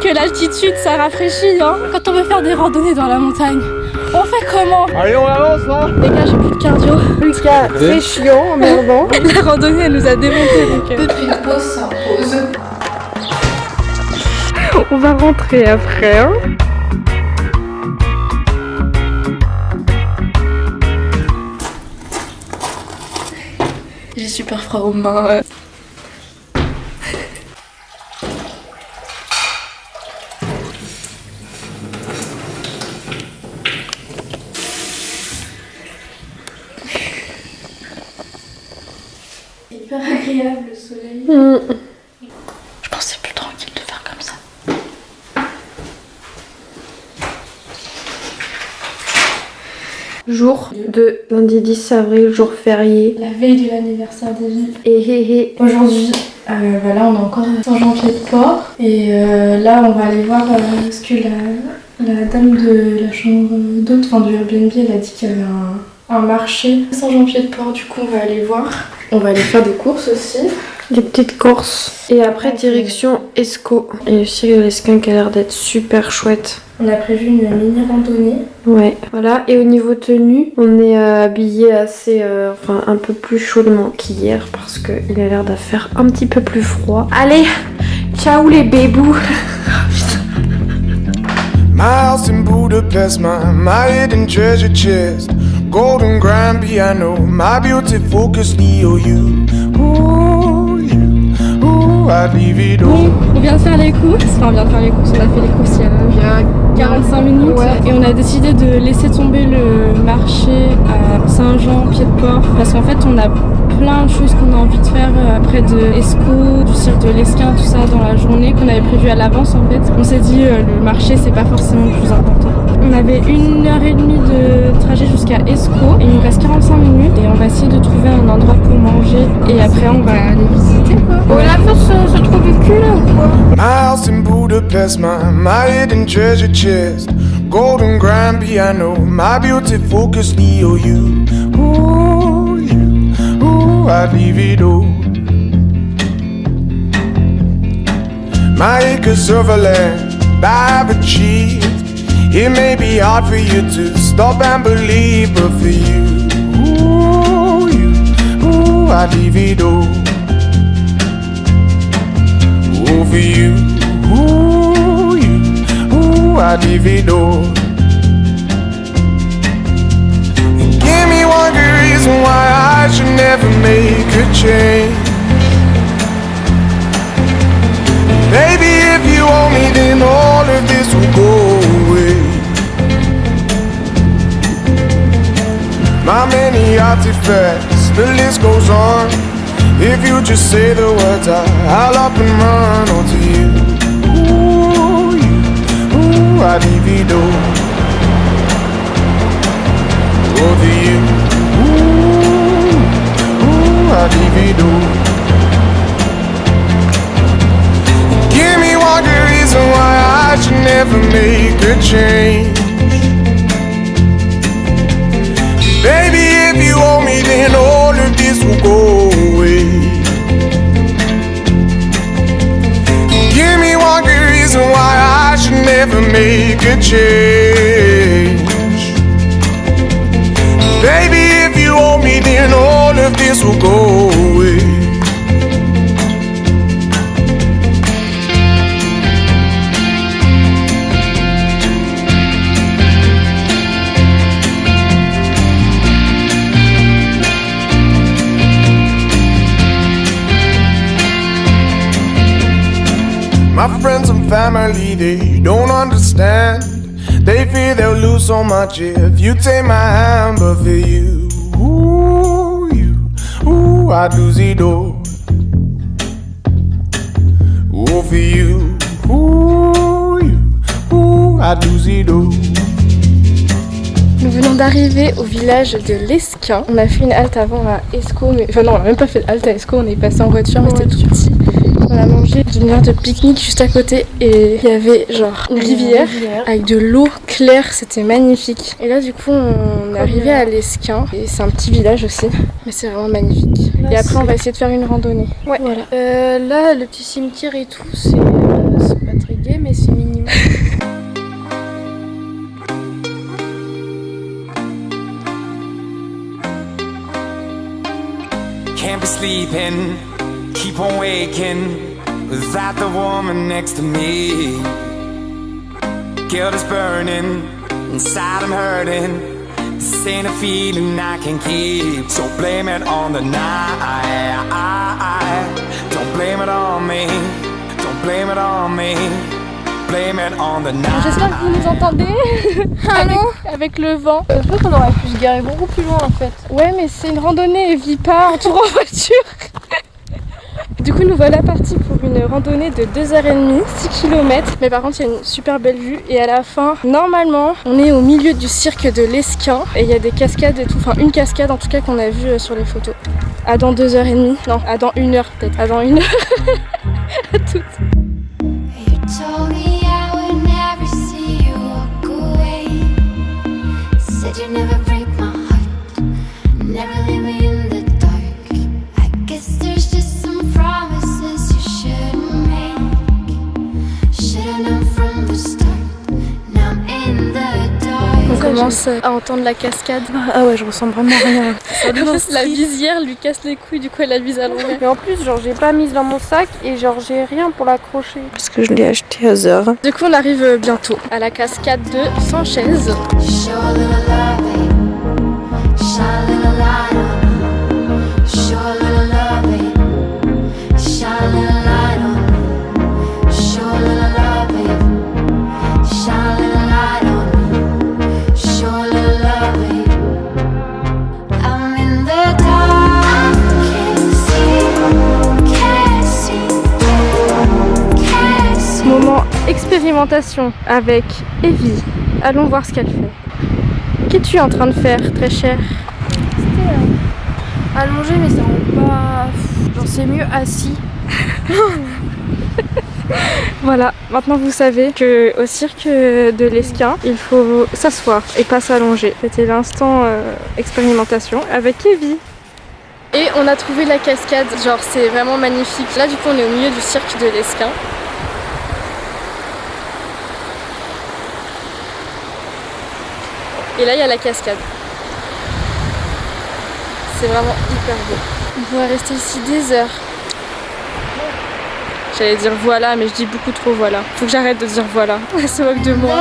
que l'altitude ça rafraîchit hein. Quand on veut faire des randonnées dans la montagne, on fait comment? Allez, on avance là. Les gars, j'ai plus de cardio. Lucas, c'est chiant, emmerdant. La randonnée elle nous a démonté donc. Une pause s'impose. On va rentrer après, hein. J'ai super froid aux mains. Hyper agréable le soleil. Je pense que c'est plus tranquille de faire comme ça. Jour de lundi 10 avril, jour férié. La veille de l'anniversaire d'Evie. Et Aujourd'hui, là on est encore à Saint-Jean-Pied-de-Port et là on va aller voir ce que la dame de la chambre d'hôte, enfin du Airbnb, elle a dit qu'il y avait un marché à Saint-Jean-Pied-de-Port, du coup on va aller voir. On va aller faire des courses aussi. des petites courses. Et après, direction Escaut. Et le cirque de l'Esquin qui a l'air d'être super chouette. On a prévu une mini randonnée. Ouais, voilà. Et au niveau tenue, on est habillé assez, enfin un peu plus chaudement qu'hier parce qu'il a l'air de faire un petit peu plus froid. Allez, ciao les bébous. My house in Budapest, my hidden treasure chest, golden grand piano, my beauty focus EOU. Ooh, you, ooh, I'd leave it all. On vient de faire les courses, on a fait les courses il y a 45 minutes et on a décidé de laisser tomber le marché à Saint-Jean-Pied-de-Port parce qu'en fait on a plein de choses qu'on a envie de faire près de Escaut, du cirque de l'Esquin, tout ça dans la journée qu'on avait prévu à l'avance en fait. On s'est dit le marché c'est pas forcément le plus important. On avait 1h30 de trajet jusqu'à Escaut et il nous reste 45 minutes et on va essayer de trouver un endroit pour manger et après on va aller visiter quoi. Oh la vache, se trouve du cul là ou quoi? My house in Budapest, my hidden treasure chest, golden grand piano, my beauty focus EOU. Ooh, you, ooh, I'd leave it all. My acres of land I've achieved. It may be hard for you to stop and believe, but for you, ooh, I'd leave it all. Ooh, for you, ooh, I'd leave it all. And give me one good reason why I should never make a change. Baby, if you owe me, then all of this will go away. My many artifacts, the list goes on. If you just say the words, I'll up and run onto you. Ooh, I'd leave it all. Over you. Ooh, I'd leave it all. Give me one good reason why I should never make a change. Baby, if you owe me, then all of this will go away. Give me one good reason why I should never make a change. Baby, if you owe me, then all of this will go away. My friends and family, they don't understand. They fear they'll lose so much if you take my hand. But for you, ooh, I'd lose it all. Ooh, for you, ooh, I'd lose it all. Nous venons d'arriver au village de l'Esquin. On a fait une halte avant à Escaut, mais... enfin non, on n'a même pas fait de halte à Escaut, on est passé en voiture, mais c'était tout petit. On a mangé d'une heure de pique-nique juste à côté et il y avait genre une rivière avec de l'eau claire, c'était magnifique. Et là du coup on est arrivé à l'Esquin et c'est un petit village aussi, mais c'est vraiment magnifique. Là, et après on va essayer de faire une randonnée. Ouais. Voilà. Là le petit cimetière et tout, c'est pas très gay, mais c'est minimal. Can't be sleeping, keep on waking without the woman next to me. Guilt is burning, inside I'm hurting. This ain't a feeling I can keep. So blame it on the night. Don't blame it on me. Don't blame it on me. Blame it on the night. J'espère que vous nous entendez. Allô. Avec le vent. Je pense qu'on aurait pu se garer beaucoup plus loin en fait. Ouais, mais c'est une randonnée et vit pas en tour en voiture. Du coup, nous voilà partis pour une randonnée de 2h30, 6 km. Mais par contre, il y a une super belle vue. Et à la fin, normalement, on est au milieu du cirque de l'Esquin. Et il y a des cascades et tout. Enfin, une cascade en tout cas qu'on a vue sur les photos. À dans 2h30. Non, à dans 1h peut-être. À dans 1h. À toutes. On commence à entendre la cascade. Ah ouais, je ressens vraiment rien. La visière lui casse les couilles, du coup elle la vise à l'envers. Mais en plus, genre, j'ai pas mise dans mon sac et genre, j'ai rien pour l'accrocher. Parce que je l'ai acheté à Zara. Du coup on arrive bientôt à la cascade de Sanchez. Moment expérimentation avec Evie. Allons voir ce qu'elle fait. Qu'es-tu en train de faire, très cher? C'était allongé, mais ça rend pas. Genre, c'est mieux assis. Voilà, maintenant vous savez qu'au cirque de l'Esquin, il faut s'asseoir et pas s'allonger. C'était l'instant expérimentation avec Evie. Et on a trouvé la cascade, genre c'est vraiment magnifique. Là du coup on est au milieu du cirque de l'Esquin. Et là il y a la cascade. C'est vraiment hyper beau. On pourrait rester ici des heures. J'allais dire voilà, mais je dis beaucoup trop voilà. Faut que j'arrête de dire voilà. Elle se moque de moi.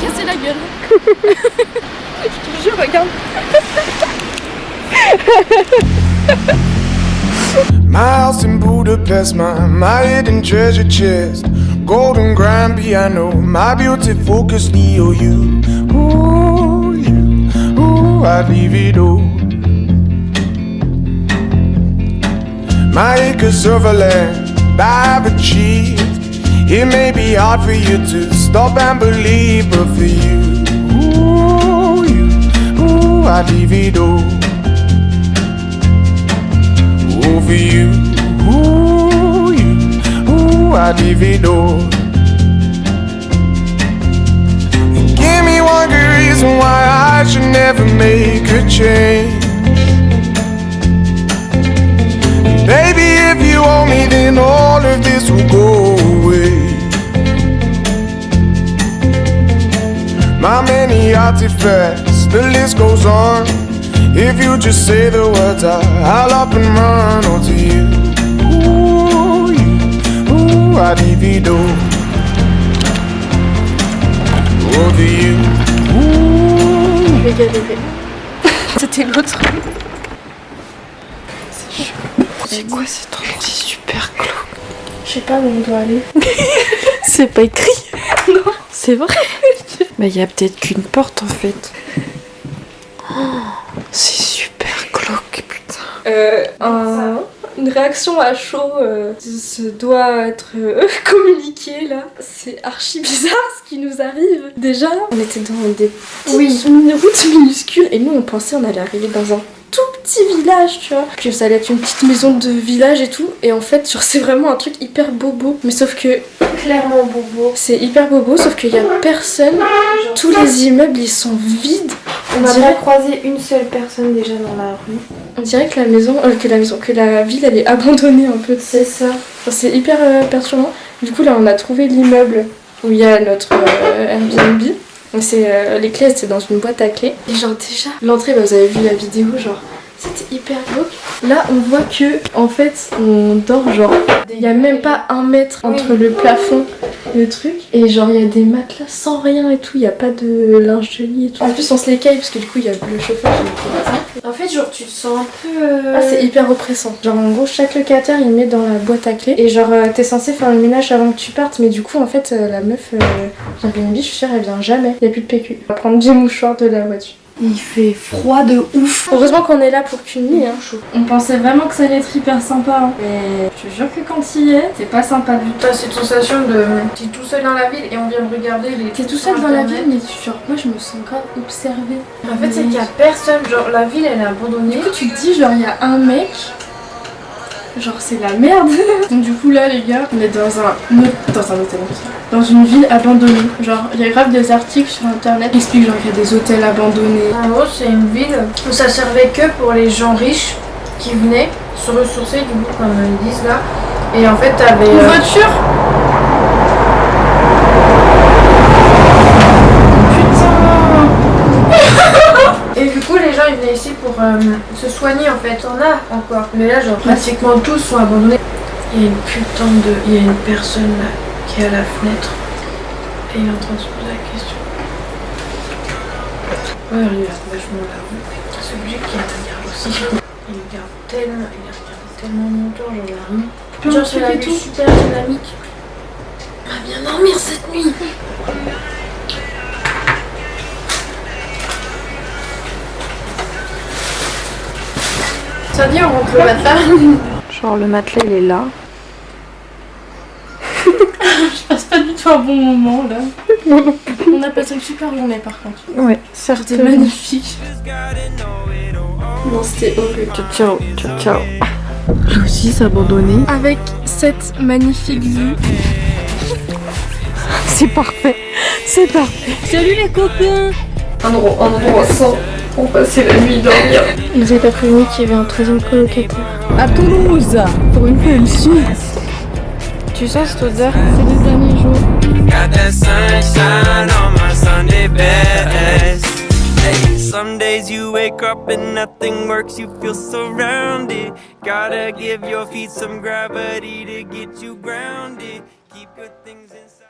Casser la gueule. Je te jure, regarde. My house in Budapest, my hidden treasure chest, golden grand piano, my beauty focus EOU. Ooh, you, ooh, I'd leave it all. My acres of land I've achieved. It may be hard for you to stop and believe, but for you, ooh, I'd leave it all. Ooh, for you, ooh, I'd leave it all. And give me one good reason why I should never make a change. Baby, if you owe me, then all of this will go away. My many artifacts, the list goes on. If you just say the words, I'll up and run onto you. Ooh, I'd leave it all. Over you. Ooh. Je vais galérer. C'était l'autre. C'est quoi cet endroit? C'est super glauque. Je sais pas où on doit aller. C'est pas écrit. Non. C'est vrai. Bah y a peut-être qu'une porte en fait. Oh, c'est super glauque, putain. une réaction à chaud se doit être communiquée là. C'est archi bizarre ce qui nous arrive. Déjà, on était dans des petites routes minuscules et nous on pensait on allait arriver dans un tout petit village, tu vois, que ça allait être une petite maison de village et tout, et en fait genre c'est vraiment un truc hyper bobo, mais sauf que clairement bobo, c'est hyper bobo, sauf qu'il y a personne, tous les immeubles ils sont vides. On n'a pas croisé une seule personne déjà dans la rue. On dirait que que la ville elle est abandonnée un peu. C'est ça. Enfin, c'est hyper perturbant. Du coup là on a trouvé l'immeuble où il y a notre Airbnb. Donc les clés c'était dans une boîte à clés. Et genre déjà l'entrée, vous avez vu la vidéo, genre c'était hyper glauque. Là on voit que en fait on dort genre il y a même pas 1 mètre entre le plafond et le truc, et genre il y a des matelas sans rien et tout, il y a pas de linge de lit et tout. En plus on se les caille parce que du coup il y a le chauffage et tout. En fait genre tu te sens un peu Ah c'est hyper oppressant. Genre en gros chaque locataire il met dans la boîte à clés et genre t'es censé faire le ménage avant que tu partes, mais du coup en fait la meuf Airbnb je suis sûre elle vient jamais, il y a plus de PQ. On va prendre des mouchoirs de la voiture. Il fait froid de ouf. Heureusement qu'on est là pour qu'une nuit. Hein. On pensait vraiment que ça allait être hyper sympa. Hein. Mais je te jure que quand il y est, c'est pas sympa du tout. T'as cette sensation de t'es tout seul dans la ville et on vient me regarder. T'es tout seul dans la ville, mais genre moi je me sens grave observée. En fait c'est qu'il y a personne, genre la ville elle est abandonnée. Du coup tu te dis genre il y a un mec, genre c'est la merde. Donc du coup là les gars, on est dans un hôtel. Dans une ville abandonnée. Genre, il y a grave des articles sur internet qui expliquent genre qu'il y a des hôtels abandonnés. En gros, c'est une ville où ça servait que pour les gens riches qui venaient se ressourcer, du coup, comme ils disent là. Et en fait, t'avais. Une voiture. Putain. Et du coup, les gens ils venaient ici pour se soigner en fait. T'en as encore. Mais là, genre, pratiquement tous sont abandonnés. Il y a il y a une personne là qui est à la fenêtre et il est en train de se poser la question. Ouais, il regarde vachement la rue. C'est obligé qu'il regarde aussi. Il regarde tellement longtemps, genre la rue. Genre c'est la vue super dynamique. On va bien dormir cette nuit. Ça dit on rentre le matelas. Genre le matelas il est là. Je passe pas du tout un bon moment là. On a passé une super journée par contre. Ouais, c'était magnifique. Non, c'était horrible. Ciao. Là aussi c'est abandonné. Avec cette magnifique vue. C'est parfait. Salut les copains. Un endroit sans pour passer la nuit dormir. Vous avez pas prévenu qu'il y avait un 3e colocataire. À Toulouse. Pour une fois, elle suit. Tu sens cette odeur? C'est les derniers jours. Got that sunshine on my Sunday best. Hey, some days you wake up and nothing works, you feel surrounded. Gotta give your feet some gravity to get you grounded. Keep good things inside.